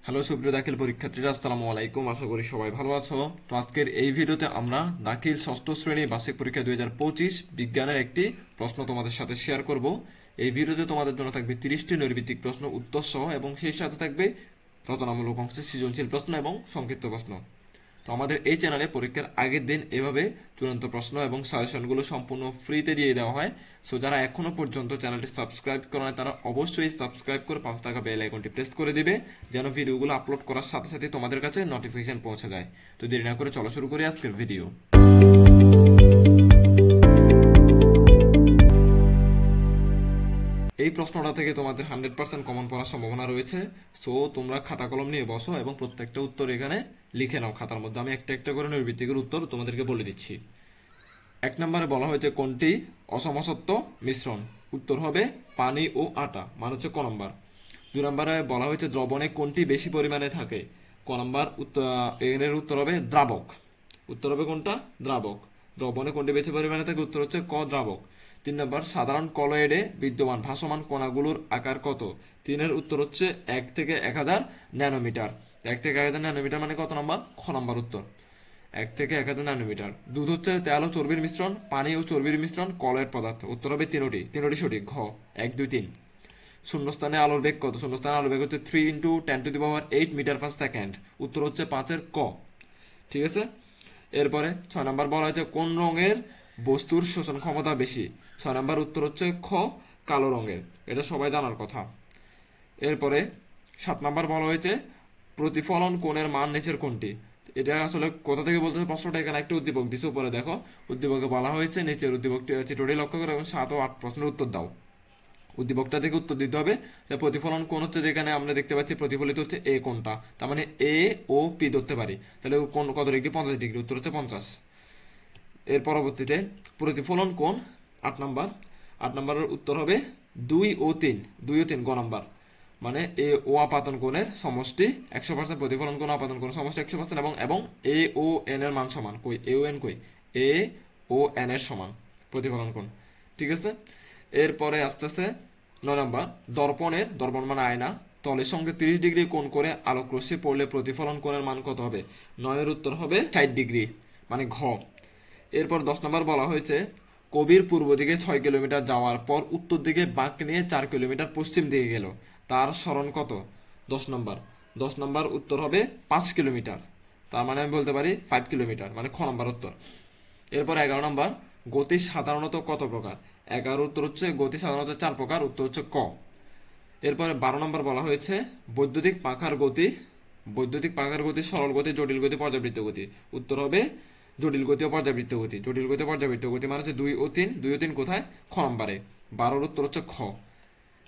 Hello সুপ্রিয় দাখিল পরীক্ষার্থীরা, আসসালামু আলাইকুম। আশা করি সবাই ভালো আছো। তো আজকের এই ভিডিওতে আমরা দাখিল ষষ্ঠ শ্রেণী বার্ষিক পরীক্ষা 2025 বিজ্ঞানের একটি প্রশ্ন তোমাদের সাথে শেয়ার করব। এই ভিডিওতে তোমাদের জন্য থাকবে 30টি নৈর্ভিত্তিক প্রশ্ন উত্তর সহ, এবং সেই সাথে থাকবে রচনামূলক অংশের সৃজনশীল প্রশ্ন এবং সংক্ষিপ্ত প্রশ্ন। তো আমাদের এই চ্যানেলে পরীক্ষার আগের দিন এভাবে চূড়ান্ত প্রশ্ন এবং সাজেশনগুলো সম্পূর্ণ ফ্রিতে দিয়ে দেওয়া হয়। সো যারা এখনো পর্যন্ত চ্যানেলটি সাবস্ক্রাইব করে না, তারা অবশ্যই সাবস্ক্রাইব করে পাশে থাকা বেল আইকনটি প্রেস করে দিবে, যেন ভিডিওগুলো আপলোড করার সাথে সাথে তোমাদের কাছে নোটিফিকেশন পৌঁছে যায়। তো দেরি না করে চলো শুরু করি আজকের ভিডিও। এই প্রশ্নটা থেকে তোমাদের 100% কমন পড়ার সম্ভাবনা রয়েছে। সো তোমরা খাতা কলম নিয়ে বসো এবং প্রত্যেকটা উত্তর এখানে লিখে নাও খাতার মধ্যে। আমি একটা একটা করে নৈর্ভিত্তিকের উত্তর তোমাদেরকে বলে দিচ্ছি। 1 নম্বরে বলা হয়েছে কোনটি অসমসত্ব মিশ্রণ? উত্তর হবে পানি ও আটা, মানে হচ্ছে ক নম্বর। 2 নম্বরে বলা হয়েছে দ্রবণে কোনটি বেশি পরিমাণে থাকে? ক নম্বর। এর উত্তর হবে দ্রাবক। উত্তর হবে কোনটা? দ্রাবক। দ্রবণে কোনটি বেশি পরিমাণে থাকে? উত্তর হচ্ছে ক, দ্রাবক। 3 নম্বর, সাধারণ কলয়েডে বিদ্যমান ভাসমান কণাগুলোর আকার কত? 3-এর উত্তর হচ্ছে 1 থেকে 1000 ন্যানোমিটার। 1 থেকে 1000 ন্যানোমিটার মানে কত নম্বর? খ নম্বর উত্তর। 1 থেকে 1000 ন্যানোমিটার। দুধ হচ্ছে তেল ও চর্বির মিশ্রণ, পানি ও চর্বির মিশ্রণ, কলয়েড পদার্থ। উত্তর হবে তিনোটি সঠিক। ঘ 1, 2, 3। শূন্যস্থানে আলোর বেগ কত? শূন্যস্থানে আলোর বেগ হচ্ছে 3 × 10⁸ মিটার পার সেকেন্ড। উত্তর হচ্ছে 5-এর ক। ঠিক আছে। এরপরে 6 নম্বর বলা হয়েছে কোন রঙের বস্তুর শোষণ ক্ষমতা বেশি? 6 নম্বর উত্তর হচ্ছে খ, কালো রঙের। এটা সবাই জানার কথা। এরপরে 7 নম্বর বলা হয়েছে প্রতিফলন কোণের মান নিচের কোনটি? এটা আসলে কোথা থেকে বলতে প্রশ্নটা, এখানে একটা উদ্দীপক দিচ্ছে উপরে দেখো। উদ্দীপকে বলা হয়েছে নিচের উদ্দীপকটি চিত্রটি লক্ষ্য করে এবং 7 ও 8 প্রশ্নের উত্তর দাও। উদ্দীপকটা থেকে উত্তর দিতে হবে যে প্রতিফলন কোণ হচ্ছে, যেখানে আমরা দেখতে পাচ্ছি প্রতিফলিত হচ্ছে এ কোণটা, তার মানে এ ও পি ধরতে পারি। তাহলে কোণ কত ডিগ্রি? 50 ডিগ্রি। উত্তর হচ্ছে 50। এর পরবর্তীতে প্রতিফলন কোণ 8 নাম্বার। 8 নাম্বারের উত্তর হবে 2 ও 3। 2 ও 3 গ নাম্বার। মানে এ ও আপাতন কোণের সমষ্টি 100%, প্রতিফলন কোণ আপাতন কোণের সমষ্টি 100%, এবং এ ও এন এর মান সমান। কই এ ও এন? কই এ ও এন এর সমান প্রতিফলন কোণ। ঠিক আছে। এরপরে আস্তে আস্তে 9 নাম্বার, দর্পণ মানে আয়না, তলের সঙ্গে 30 ডিগ্রি কোণ করে আলোক রশ্মি পড়লে প্রতিফলন কোণের মান কত হবে? 9-এর উত্তর হবে 60 ডিগ্রি, মানে ঘ। এরপর 10 নম্বর বলা হয়েছে কবির পূর্ব দিকে 6 কিলোমিটার যাওয়ার পর উত্তর দিকে বাঁক নিয়ে 4 কিলোমিটার পশ্চিম দিকে গেল, তার সরণ কত? 10 নম্বর। 10 নম্বর উত্তর হবে 5 কিলোমিটার, তার মানে আমি বলতে পারি 5 কিলোমিটার, মানে খ নম্বর উত্তর। এরপর 11 নম্বর, গতি সাধারণত কত প্রকার? 11 উত্তর হচ্ছে গতি সাধারণত 4 প্রকার। উত্তর হচ্ছে ক। এরপরে 12 নম্বর বলা হয়েছে বৈদ্যুতিক পাখার গতি সরল গতি, জটিল গতি, পর্যাবৃত্ত গতি। উত্তর হবে জটিল গতি ও পর্যাবৃত্ত গতি। জটিল গতি ও পর্যাবৃত্ত গতি মানে হচ্ছে 2 ও 3। 2 ও 3 কোথায়? খ নম্বরে। 12-র উত্তর হচ্ছে খ।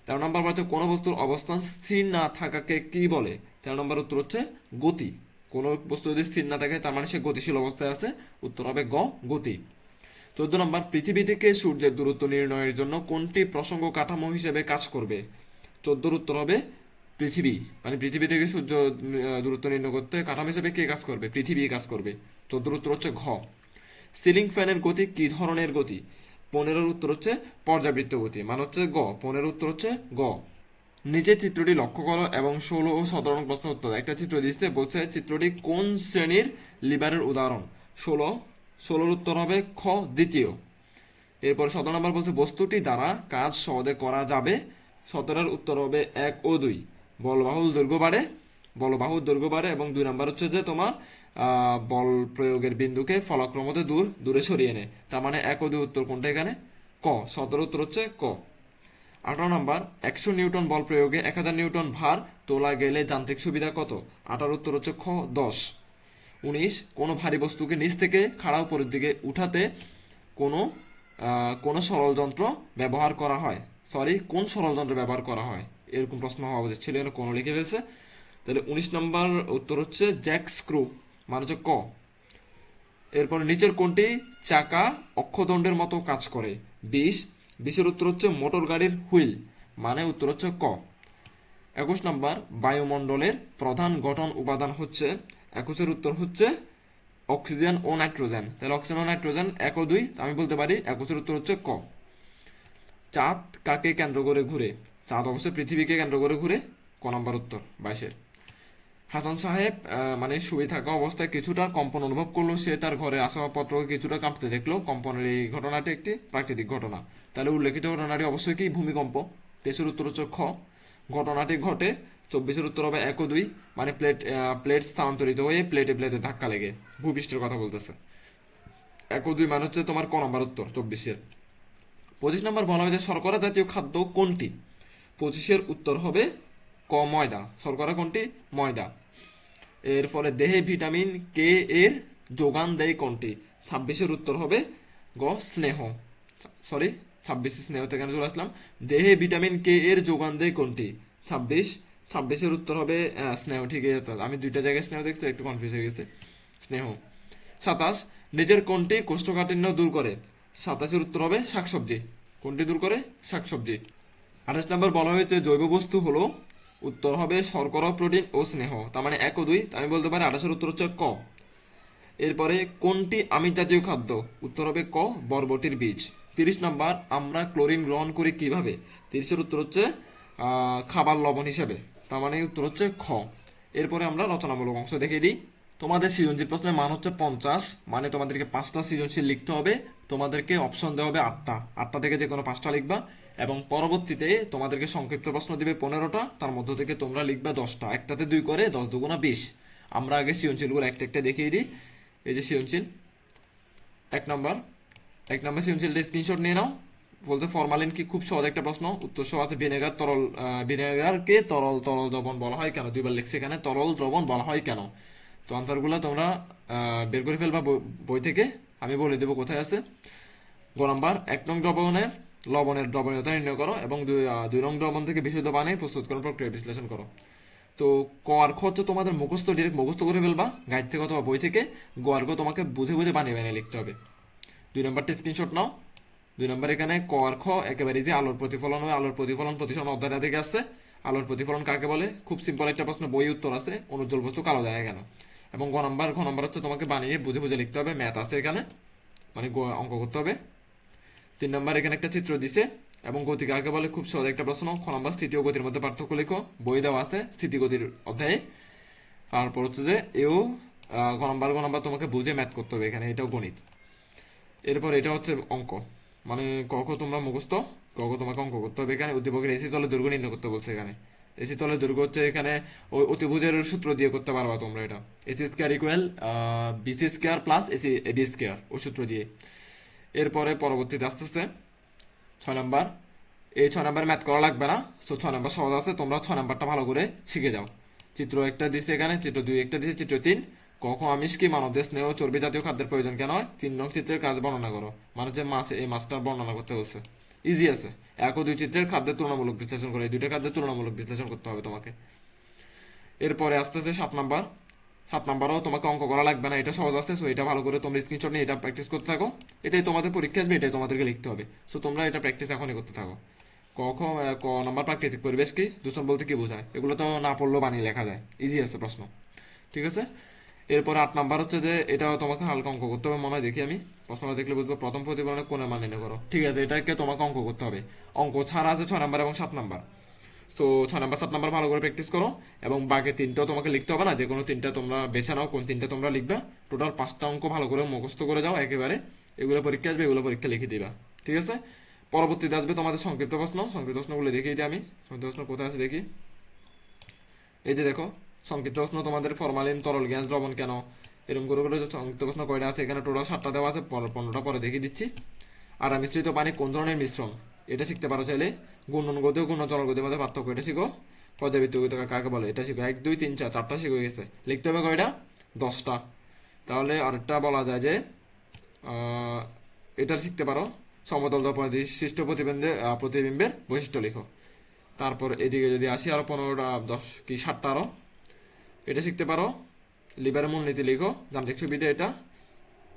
13 নম্বর বলছে কোন বস্তুর অবস্থান স্থির না থাকাকে কি বলে? 13 নম্বর উত্তর হচ্ছে গতি। কোন বস্তু যদি স্থির না থাকে তার মানে সে গতিশীল অবস্থায় আছে। উত্তর হবে গ, গতি। 14 নম্বর, পৃথিবী থেকে সূর্যের দূরত্ব নির্ণয়ের জন্য কোনটি প্রসঙ্গ কাঠামো হিসেবে কাজ করবে? 14-র উত্তর হবে পৃথিবী। মানে পৃথিবী থেকে সূর্য দূরত্ব নির্ণয় করতে কাঠামো হিসেবে কে কাজ করবে? পৃথিবী কাজ করবে। 14-র উত্তর হচ্ছে ঘ। সিলিং ফ্যানের গতি কি ধরনের গতি? 15-এর উত্তর হচ্ছে পর্যাবৃত্ত গতি, মানে হচ্ছে গ। 15-এর উত্তর হচ্ছে গ। নিচে চিত্রটি লক্ষ্য করো এবং 16 ও 17 নং প্রশ্ন উত্তর। একটা চিত্র দিচ্ছে, বলছে চিত্রটি কোন শ্রেণীর লিভারের উদাহরণ? 16-র উত্তর হবে খ, দ্বিতীয়। এরপর 17 নম্বর বলছে বস্তুটি দ্বারা কাজ সহজে করা যাবে। 17-এর উত্তর হবে 1 ও 2। বলবাহুর দৈর্ঘ্য বাড়ে এবং 2 নাম্বার হচ্ছে যে তোমার বল প্রয়োগের বিন্দুকে ফলক্রমতে দূরে সরিয়ে নেয়। তার মানে 1 ও 2 উত্তর কোনটা এখানে? ক। 17 উত্তর হচ্ছে ক। 18 নাম্বার, 100 নিউটন বল প্রয়োগে 1000 নিউটন ভার তোলা গেলে যান্ত্রিক সুবিধা কত? 18 উত্তর হচ্ছে খ, 10। 19, কোনো ভারী বস্তুকে নিচ থেকে খাড়া উপরের দিকে উঠাতে কোনো সরল যন্ত্র ব্যবহার করা হয়? কোন সরল যন্ত্র ব্যবহার করা হয়? এরকম প্রশ্ন হওয়া উচিত ছিল, এখানে কোনো লিখে ফেলছে। তাহলে 19 নম্বর উত্তর হচ্ছে জ্যাক স্ক্রু, মানে হচ্ছে ক। এরপর নিচের কোনটি চাকা অক্ষদণ্ডের মতো কাজ করে? 20-এর উত্তর হচ্ছে মোটর গাড়ির হুইল, মানে উত্তর হচ্ছে ক। 21 নম্বর, বায়ুমণ্ডলের প্রধান গঠন উপাদান হচ্ছে? 21-এর উত্তর হচ্ছে অক্সিজেন ও নাইট্রোজেন। তাহলে অক্সিজেন ও নাইট্রোজেন 1 ও 2, আমি বলতে পারি 21-এর উত্তর হচ্ছে ক। চাঁদ কাকে কেন্দ্র করে ঘুরে? চাঁদ অবশ্যই পৃথিবীকে কেন্দ্র করে ঘুরে। ক নম্বর উত্তর 22-এর। হাসান সাহেব মানে শুয়ে থাকা অবস্থায় কিছুটা কম্পন অনুভব করলো, সে তার ঘরে আসবাবপত্র কিছুটা কাঁপতে দেখলো। কম্পনের এই ঘটনাটি একটি প্রাকৃতিক ঘটনা। তাহলে উল্লেখিত ঘটনাটি অবশ্যই কি ভূমিকম্প। 23-এর উত্তর হচ্ছে খ। ঘটনাটি ঘটে 24-এর উত্তর হবে 1 ও 2, মানে প্লেট স্থানান্তরিত হয়ে প্লেটে প্লেটে ধাক্কা লেগে, ভূপৃষ্ঠের কথা বলতেছে। 1 ও 2 মানে হচ্ছে তোমার ক নম্বর উত্তর 24-এর। 25 নম্বর বলা হয়েছে শর্করা জাতীয় খাদ্য কোনটি? 25-এর উত্তর হবে ক ময়দা। শর্করা কোনটি? ময়দা। এর ফলে দেহে ভিটামিন কে এর যোগান দেয় কোনটি? 26-এর উত্তর হবে গ স্নেহ। সরি, 26 স্নেহ থেকে চলে আসলাম। দেহে ভিটামিন কে এর যোগান দেয় কোনটি? 26-এর উত্তর হবে স্নেহ। ঠিক আছে, আমি দুইটা জায়গায় স্নেহ দেখতে একটু কনফিউজ হয়ে গেছে। স্নেহ। 27 নিজের কোনটি কোষ্ঠকাঠিন্য দূর করে? 27-এর উত্তর হবে শাকসবজি। কোনটি দূর করে? শাকসবজি। 28 নম্বর বলা হয়েছে জৈব বস্তু হলো, উত্তর হবে শর্করা, প্রোটিন ও স্নেহ। তার মানে 1 ও 2, আমি বলতে পারি 28-এর উত্তর হচ্ছে ক। এরপরে কোনটি আমিষ জাতীয় খাদ্য? উত্তর হবে ক বরবটির বীজ। 30 নম্বর আমরা ক্লোরিন গ্রহণ করি কিভাবে? 30-এর উত্তর হচ্ছে খাবার লবণ হিসেবে। তার মানে উত্তর হচ্ছে খ। এরপরে আমরা রচনামূলক অংশ দেখে দিই। তোমাদের সৃজনশীল প্রশ্নের মান হচ্ছে 50, মানে তোমাদেরকে 5টা সৃজনশীল লিখতে হবে। তোমাদেরকে অপশন দেওয়া হবে 8টা, 8টা থেকে যে কোনো 5টা লিখবা। এবং পরবর্তীতে তোমাদেরকে সংক্ষিপ্ত প্রশ্ন দিবে 15টা, তার মধ্য থেকে তোমরা লিখবা 10টা। একটাতে 2 করে 10 দুগুণা 20। আমরা আগে সৃজনশীলগুলো একটা একটা দেখিয়ে দিই। এই যে সৃজনশীল 1 নম্বর, 1 নম্বর সৃজনশীলটা স্ক্রিনশট নিয়ে নাও। বলতে ফরমালিন কি? খুব সহজ একটা প্রশ্ন, উত্তর সহ আছে ভিনেগার তরল, ভিনেগারকে তরল তরল দ্রবণ বলা হয় কেন? দুইবার লিখছে এখানে, তরল দ্রবণ বলা হয় কেন। তো আনসারগুলো তোমরা বের করে ফেলবা বই থেকে, আমি বলে দেবো কোথায় আছে। গ নাম্বার 1 নং দ্রবণের লবণের দ্রবণীয়তা নির্ণয় করো এবং 2 নং দ্রবণ থেকে বিশুদ্ধ পানি প্রস্তুতকরণ প্রক্রিয়া বিশ্লেষণ করো। তো ক আর খ হচ্ছে তোমাদের মুখস্থ, ডিরেক্ট মুখস্থ করে ফেলবা গাইড থেকে অথবা বই থেকে। গ আর খ তোমাকে বুঝে বুঝে বানিয়ে বানিয়ে লিখতে হবে। 2 নম্বরটা স্ক্রিনশট নাও। 2 নম্বর এখানে ক আর খ একেবারে যে আলোর প্রতিফলন হয়, আলোর প্রতিফলন প্রতিসরণ অধ্যায়টা থেকে আসছে। আলোর প্রতিফলন কাকে বলে? খুব সিম্পল একটা প্রশ্ন, বই উত্তর আছে, অনুজ্জ্বল বস্তু কালো যায় কেন। এবং ঘ নম্বর হচ্ছে তোমাকে বানিয়ে বুঝে বুঝে লিখতে হবে, ম্যাথ আছে এখানে, মানে অঙ্ক করতে হবে। 3 নম্বর এখানে একটা চিত্র দিছে এবং গতি কাকে বলে? খুব সহজ একটা প্রশ্ন। খ নম্বর স্থিতি ও গতির মধ্যে পার্থক্য লিখো, বই দেওয়া আছে স্থিতিগতির অধ্যায়ে। তারপর হচ্ছে যে এও গ নম্বর তোমাকে বুঝে ম্যাথ করতে হবে এখানে, এটাও গণিত। এরপর এটা হচ্ছে অঙ্ক, মানে ক খ তোমরা মুখস্থ, ক খ তোমাকে অঙ্ক করতে হবে এখানে। উদ্দীপকের এসি তলের দৈর্ঘ্য নির্ণয় করতে বলছে এখানে। এসি তলের দৈর্ঘ্য হচ্ছে এখানে ওই অতিভুজের সূত্র দিয়ে করতে পারবা তোমরা এটা, AC square equal BC square plus AC B square, ওই সূত্র দিয়ে। এরপরে পরবর্তীতে আস্তে আস্তে 6 নম্বর, এই 6 নম্বর ম্যাথ করা লাগবে না। তো 6 নম্বর সহজ আছে, তোমরা 6 নম্বরটা ভালো করে শিখে যাও। চিত্র একটা দিছে এখানে, চিত্র 2 একটা দিছে, চিত্র 3 কখন আমিষ কি মানবদের স্নেহ চর্বি জাতীয় খাদ্যের প্রয়োজন কেন হয়? 3 নং চিত্রের কাজ বর্ণনা করো, মানে হচ্ছে মাছ, এই মাছটার বর্ণনা করতে বলছে। ইজি আছে। 1 ও 2 চিত্রের খাদ্যের তুলনামূলক বিশ্লেষণ করে, এই দুইটা খাদ্যের তুলনামূলক বিশ্লেষণ করতে হবে তোমাকে। এরপরে আস্তে আস্তে 7 নম্বর, 7 নম্বরও তোমাকে অঙ্ক করা লাগবে না, এটা সহজ আছে। সো এটা ভালো করে তোমরা স্ক্রিনশট নিয়ে এটা প্র্যাকটিস করতে থাকো। এটাই তোমাদের পরীক্ষা আসবে, এটাই তোমাদেরকে লিখতে হবে। সো তোমরা এটা প্র্যাকটিস এখনই করতে থাকো। ক নম্বর প্রাকৃতিক পরিবেশ কি? দূষণ বলতে কি বোঝায়? এগুলো তো না পড়লেও বানিয়ে লেখা যায়, ইজি আছে প্রশ্ন। ঠিক আছে। এরপরে 8 নম্বর হচ্ছে যে এটাও তোমাকে হালকা অঙ্ক করতে হবে মনে হয়, দেখি আমি প্রশ্নটা দেখলে বুঝবো। প্রথম প্রতিফলনের কোণের মান নির্ণয় করো। ঠিক আছে, এটাকে তোমাকে অঙ্ক করতে হবে। অঙ্ক ছাড়া আছে 6 নম্বর এবং 7 নম্বর। সো 6 নম্বর 7 নম্বর ভালো করে প্র্যাকটিস করো। এবং বাকি 3টাও তোমাকে লিখতে হবে না, যে কোনো 3টা তোমরা বেছে নাও, কোন 3টা তোমরা লিখবা। টোটাল 5টা অঙ্ক ভালো করে মুখস্থ করে যাও একেবারে। এগুলো পরীক্ষা আসবে, এগুলো পরীক্ষা লিখে দিবা। ঠিক আছে। পরবর্তীতে আসবে তোমাদের সংক্ষিপ্ত প্রশ্ন। সংক্ষিপ্ত প্রশ্নগুলো দেখিয়ে দিই আমি। সংক্ষিপ্ত প্রশ্ন কোথায় আছে দেখি। এই যে দেখো, সংক্ষিপ্ত প্রশ্ন তোমাদের ফরমালিন তরল গ্যাস দ্রবণ কেন, এরকম করে করে সংক্ষিপ্ত প্রশ্ন কয়টা আছে এখানে? টোটাল 7টা দেওয়া আছে, 15টা পরে দেখিয়ে দিচ্ছি। আর মিশ্রিত পানি কোন ধরনের মিশ্রণ, এটা শিখতে পারো চাইলে। ঘূর্ণন গতি ও ঘূর্ণন চলন গতির মধ্যে পার্থক্য, এটা শিখো। পর্যাবৃত্ত গতি কাকে বলে, এটা শিখো। 1 2 3 4, 4টা শিখে গেছে। লিখতে হবে কয়টা? 10টা। তাহলে আরেকটা বলা যায় যে এটা শিখতে পারো, সমতল সৃষ্ট প্রতিবিম্বের বৈশিষ্ট্য লিখো। তারপর এদিকে যদি আসি, আরো 15টা 10 কি 7টা আরো, এটা শিখতে পারো। লিভারের মূলনীতি লিখো, যান্ত্রিক সুবিধা এটা।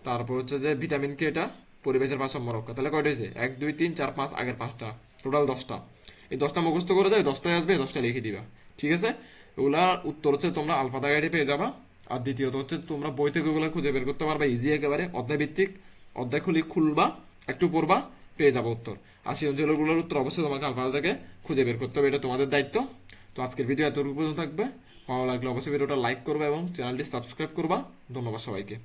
তারপর হচ্ছে যে ভিটামিন কে, এটা পরিবেশের ভারসাম্য রক্ষা। তাহলে কয়টা হয়েছে? 1 2 3 4 5, আগের 5টা, টোটাল 10টা। এই 10টা মুখস্থ করে যাবে, 10টাই আসবে, 10টা লিখে দিবা। ঠিক আছে। এগুলা উত্তর হচ্ছে তোমরা আলফা গাইডে পেয়ে যাবা। আর দ্বিতীয়ত হচ্ছে তোমরা বই থেকে ওগুলো খুঁজে বের করতে পারবা, ইজি একেবারে, অধ্যায় ভিত্তিক। অধ্যায় খুলবা, একটু পড়বা, পেয়ে যাবো উত্তর। আর সৃজনশীলগুলোর উত্তর অবশ্যই তোমাকে আলফা থেকে খুঁজে বের করতে হবে, এটা তোমাদের দায়িত্ব। তো আজকের ভিডিও এতটুকু পর্যন্ত থাকবে। ভালো লাগলে অবশ্যই ভিডিওটা লাইক করবা এবং চ্যানেলটি সাবস্ক্রাইব করবা। ধন্যবাদ সবাইকে।